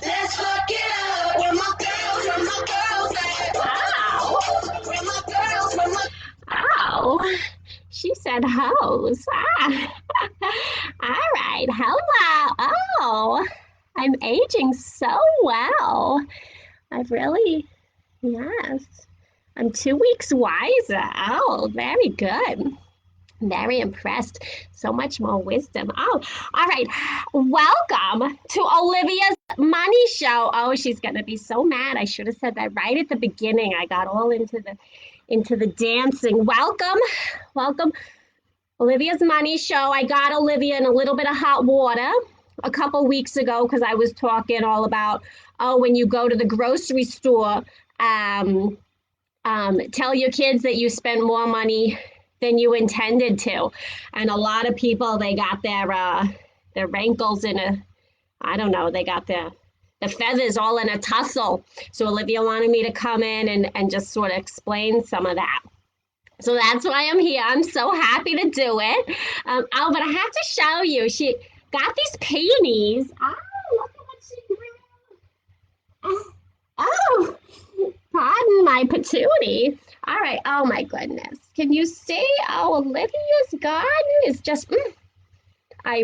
Let's fuck it up. Where my girls, at? Ow. Where my girls, Oh, she said hose. Ah. All right. Hello. Oh, I'm aging so well. I've really, yes. I'm 2 weeks wiser. Oh, very good. Very impressed. So much more wisdom. Oh, all right. Welcome to Olivia's Money Show. Oh, she's gonna be so mad. I should have said that right at the beginning. I got all into the dancing. Welcome, welcome, Olivia's Money Show. I got Olivia in a little bit of hot water a couple weeks ago because I was talking all about, oh, when you go to the grocery store, tell your kids that you spend more money than you intended to. And a lot of people, they got their rankles in a, I don't know, they got the feathers all in a tussle. So Olivia wanted me to come in and just sort of explain some of that. So that's why I'm here. I'm so happy to do it. Oh, but I have to show you. She got these peonies. Oh, look at what she grew. Oh, pardon my patootie. All right. Oh my goodness. Can you see? Oh, Olivia's garden is just. I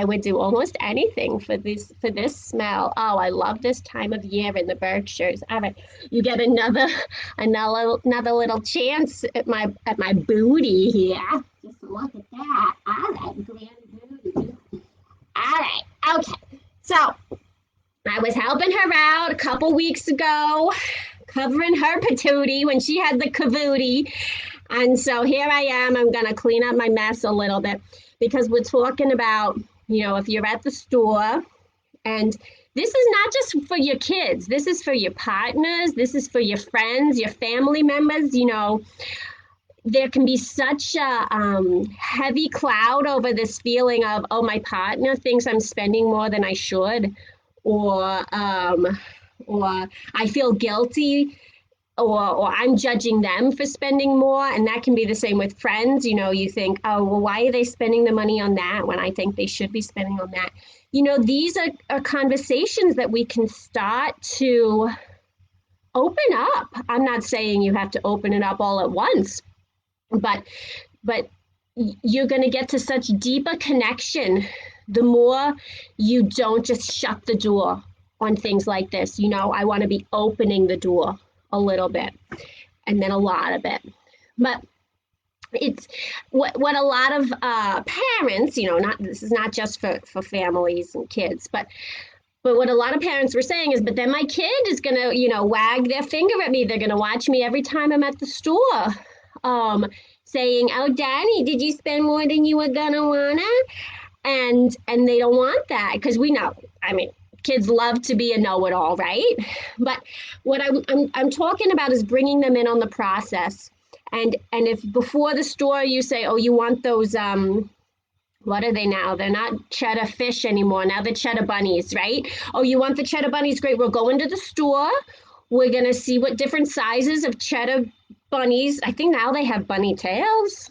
would do almost anything for this smell. Oh, I love this time of year in the Berkshires. All right, you get another little chance at my booty here. Just look at that. All right, grand booty. All right, okay. So I was helping her out a couple weeks ago, covering her patootie when she had the cavootie. And so here I am. I'm going to clean up my mess a little bit because we're talking about, if you're at the store, and this is not just for your kids, this is for your partners, this is for your friends, your family members. There can be such a heavy cloud over this feeling of, oh, my partner thinks I'm spending more than I should, or I feel guilty, or I'm judging them for spending more. And that can be the same with friends. You think, oh, well, why are they spending the money on that when I think they should be spending on that? These are conversations that we can start to open up. I'm not saying you have to open it up all at once, but you're going to get to such deeper connection the more you don't just shut the door on things like this. I want to be opening the door a little bit and then a lot of it. But it's what a lot of parents, this is not just for families and kids, but what a lot of parents were saying is, but then my kid is going to, wag their finger at me. They're going to watch me every time I'm at the store, saying, oh, Daddy, did you spend more than you were going to wanna? And they don't want that because we know, kids love to be a know-it-all, right? But what I'm talking about is bringing them in on the process. And if before the store you say, oh, you want those, what are they now? They're not cheddar fish anymore. Now they're cheddar bunnies, right? Oh, you want the cheddar bunnies? Great. We'll go into the store. We're going to see what different sizes of cheddar bunnies. I think now they have bunny tails.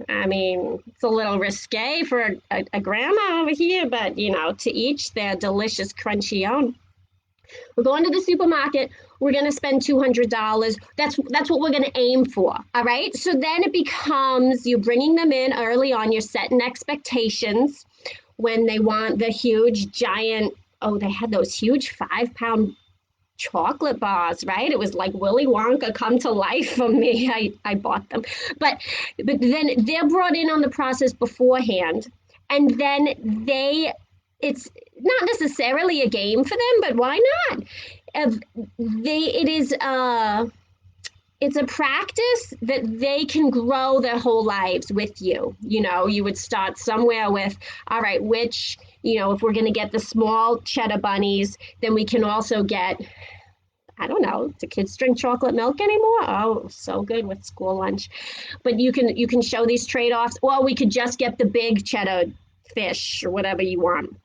It's a little risque for a grandma over here, but to each their delicious crunchy own. We're going to the supermarket. We're going to spend $200. That's what we're going to aim for. All right. So then it becomes you bringing them in early on. You're setting expectations when they want the huge giant. Oh, they had those huge 5-pound chocolate bars, right? It was like Willy Wonka come to life for me. I bought them. But then they're brought in on the process beforehand. And then it's not necessarily a game for them, but why not? It's a practice that they can grow their whole lives with you. You would start somewhere with, all right, which, if we're going to get the small cheddar bunnies, then we can also get, I don't know, do kids drink chocolate milk anymore? Oh, so good with school lunch. But you can show these trade-offs. Or we could just get the big cheddar fish or whatever you want.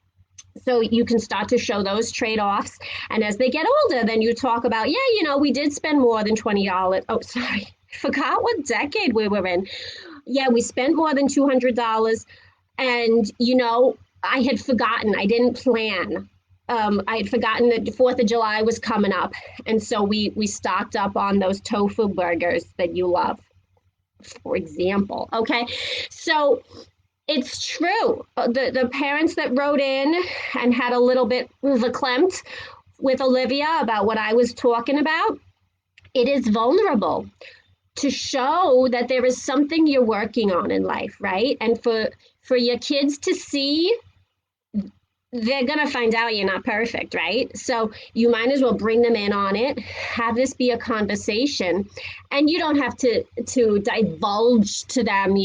So you can start to show those trade-offs. And as they get older, then you talk about, we did spend more than $20. Oh, sorry. I forgot what decade we were in. Yeah, we spent more than $200. And, I had forgotten. I didn't plan. I had forgotten that the 4th of July was coming up. And so we stocked up on those tofu burgers that you love, for example. Okay. So it's true. The parents that wrote in and had a little bit verklempt with Olivia about what I was talking about, it is vulnerable to show that there is something you're working on in life, right? And for your kids to see, they're going to find out you're not perfect, right? So you might as well bring them in on it, have this be a conversation, and you don't have to divulge to them,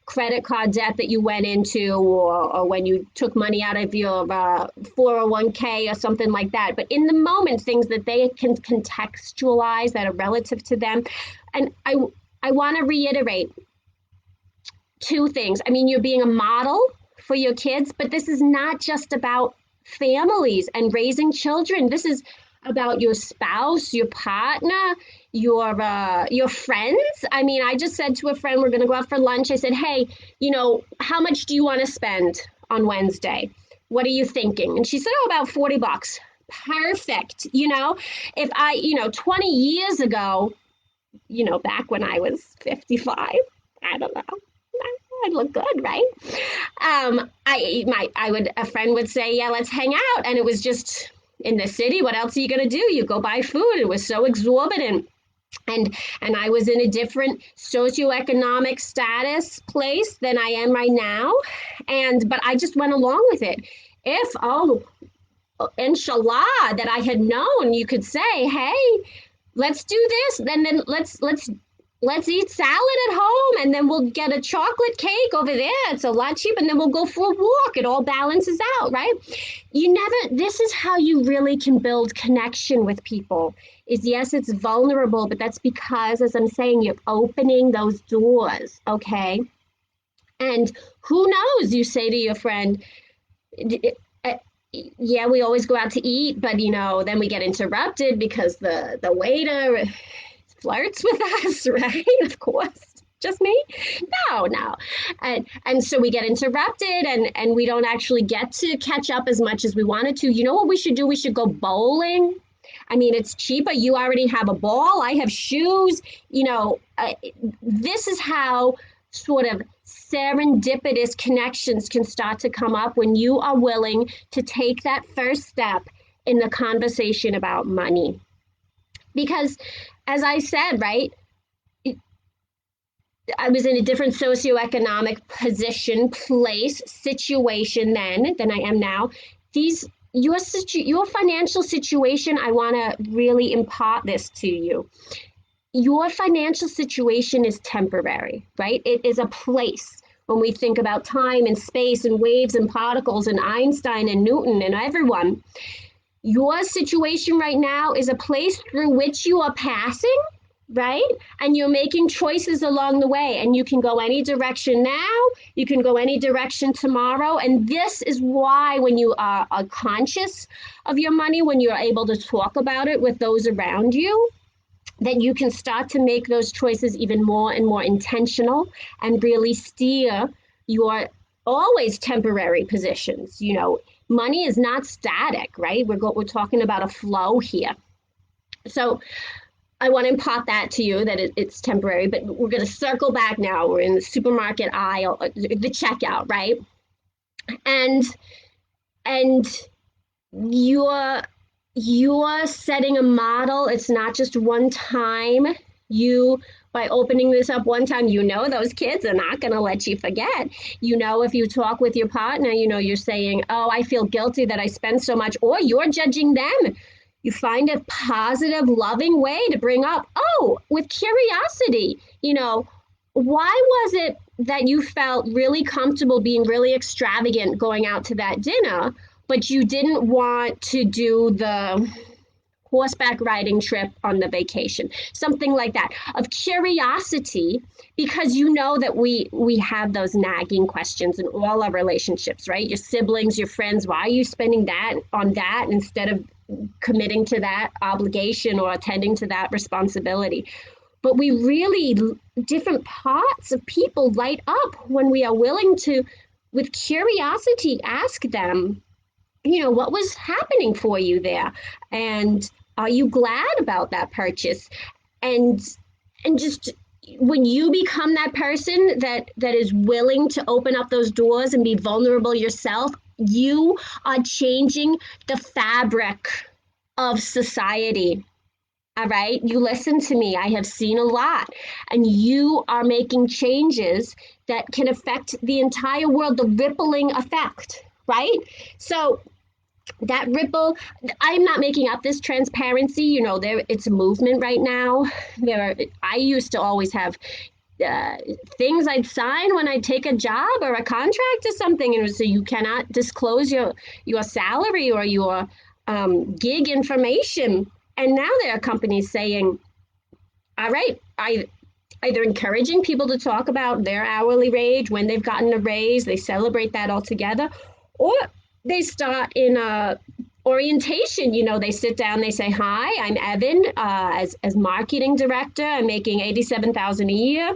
credit card debt that you went into, or when you took money out of your 401k or something like that. But in the moment, things that they can contextualize that are relative to them. And I want to reiterate two things. I mean, you're being a model for your kids, but this is not just about families and raising children. This is about your spouse, your partner, your friends. I mean, I just said to a friend, we're going to go out for lunch. I said, hey, how much do you want to spend on Wednesday? What are you thinking? And she said, oh, about $40. Perfect. If 20 years ago, back when I was 55, I don't know. I'd look good, right? A friend would say, yeah, let's hang out. And it was just in the city. What else are you going to do? You go buy food. It was so exorbitant. And I was in a different socioeconomic status place than I am right now. But I just went along with it. If, inshallah, that I had known, you could say, hey, let's do this, then let's eat salad at home, and then we'll get a chocolate cake over there. It's a lot cheaper, and then we'll go for a walk. It all balances out, right? This is how you really can build connection with people. Yes, it's vulnerable, but that's because, as I'm saying, you're opening those doors, okay? And who knows, you say to your friend, yeah, we always go out to eat, but then we get interrupted because the waiter flirts with us, right? Of course. Just me? No. And so we get interrupted, and we don't actually get to catch up as much as we wanted to. You know what we should do? We should go bowling. I mean, it's cheaper. You already have a ball. I have shoes. This is how sort of serendipitous connections can start to come up when you are willing to take that first step in the conversation about money. Because, as I said, right, I was in a different socioeconomic position, place, situation then than I am now. Your financial situation, I want to really impart this to you. Your financial situation is temporary, right? It is a place. When we think about time and space and waves and particles and Einstein and Newton and everyone, your situation right now is a place through which you are passing, right? And you're making choices along the way, and you can go any direction now, you can go any direction tomorrow. And this is why when you are conscious of your money, when you're able to talk about it with those around you, that you can start to make those choices even more and more intentional and really steer your always temporary positions. Money is not static, right? We're talking about a flow here. So I want to impart that to you, that it's temporary, but we're going to circle back now. We're in the supermarket aisle, the checkout, right? And you're setting a model. It's not just one time. By opening this up one time, those kids are not going to let you forget. If you talk with your partner, you're saying, oh, I feel guilty that I spend so much, or you're judging them. You find a positive, loving way to bring up, oh, with curiosity, why was it that you felt really comfortable being really extravagant going out to that dinner, but you didn't want to do the horseback riding trip on the vacation, something like that, of curiosity, because that we have those nagging questions in all our relationships, right? Your siblings, your friends, why are you spending that on that instead of committing to that obligation or attending to that responsibility? But we really, different parts of people light up when we are willing to, with curiosity, ask them, what was happening for you there? And are you glad about that purchase? And just when you become that person that is willing to open up those doors and be vulnerable yourself, you are changing the fabric of society. All right, you listen to me. I have seen a lot, and you are making changes that can affect the entire world, the rippling effect, right? So that ripple, I'm not making up this transparency. There it's a movement right now. I used to always have uh, things I'd sign when I take a job or a contract or something, and so you cannot disclose your salary or your gig information. And now there are companies saying, all right, I either encouraging people to talk about their hourly wage when they've gotten a raise, they celebrate that all together, or they start in a orientation. They sit down, they say, "Hi, I'm Evan. As marketing director, I'm making 87,000 a year."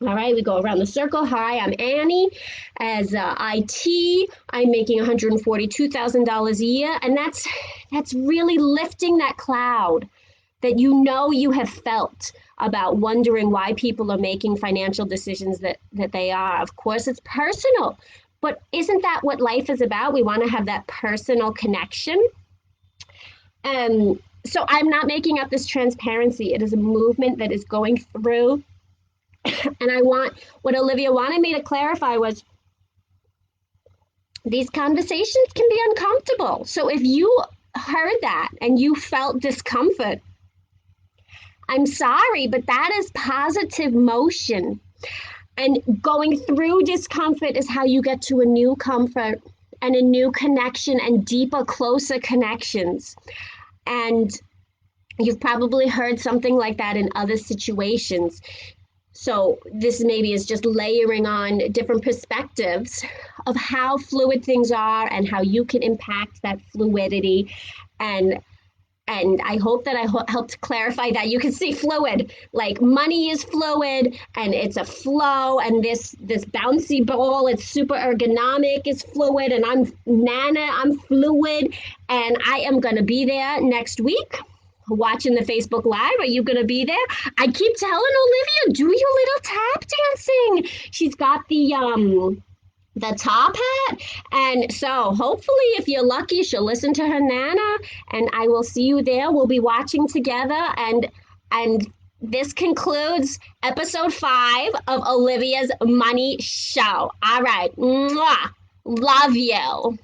All right, we go around the circle. Hi, I'm Annie. As IT, I'm making $142,000 a year, and that's really lifting that cloud that you have felt about wondering why people are making financial decisions that they are. Of course, it's personal, but isn't that what life is about? We want to have that personal connection. So I'm not making up this transparency. It is a movement that is going through. And what Olivia wanted me to clarify was these conversations can be uncomfortable. So if you heard that and you felt discomfort, I'm sorry, but that is positive motion. And going through discomfort is how you get to a new comfort and a new connection and deeper, closer connections. And you've probably heard something like that in other situations. So this maybe is just layering on different perspectives of how fluid things are and how you can impact that fluidity. And I hope that I helped clarify that. You can see fluid, like money is fluid and it's a flow, and this bouncy ball, it's super ergonomic, is fluid, and I'm fluid, and I am going to be there next week watching the Facebook Live. Are you going to be there? I keep telling Olivia, do your little tap dancing. She's got the top hat. And so hopefully, if you're lucky, she'll listen to her nana, and I will see you there. We'll be watching together. And this concludes episode 5 of Olivia's Money Show. All right. Mwah. Love you.